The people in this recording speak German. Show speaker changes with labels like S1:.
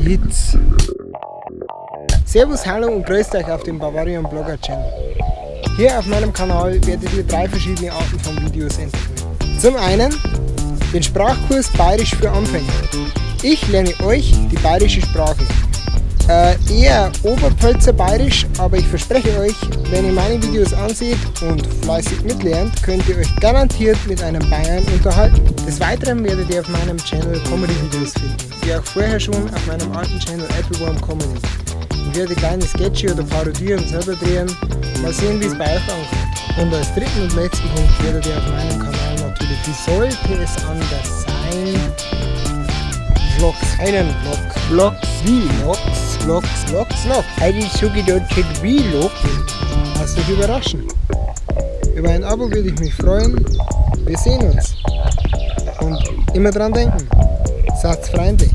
S1: Hits. Servus, hallo und grüßt euch auf dem Bavarian Blogger Channel. Hier auf meinem Kanal werdet ihr 3 verschiedene Arten von Videos entdecken. Zum einen den Sprachkurs Bayerisch für Anfänger. Ich lerne euch die bayerische Sprache. Eher Oberpfälzer Bayerisch, aber ich verspreche euch, wenn ihr meine Videos anseht und fleißig mitlernt, könnt ihr euch garantiert mit einem Bayern unterhalten. Des Weiteren werdet ihr auf meinem Channel Comedy-Videos finden, wie auch vorher schon auf meinem alten Channel Appleworm Comedy. Ich werde kleine Sketche oder Parodien selber drehen, mal sehen, wie es bei euch ankommt. Und als dritten und letzten Punkt werdet ihr auf meinem Kanal natürlich, wie sollte es anders sein, Vlogs, einen Vlog, Vlogs, eine sogenannte Vlog. Lasst euch überraschen. Über ein Abo würde ich mich freuen. Wir sehen uns. Und immer dran denken, seid Freunde.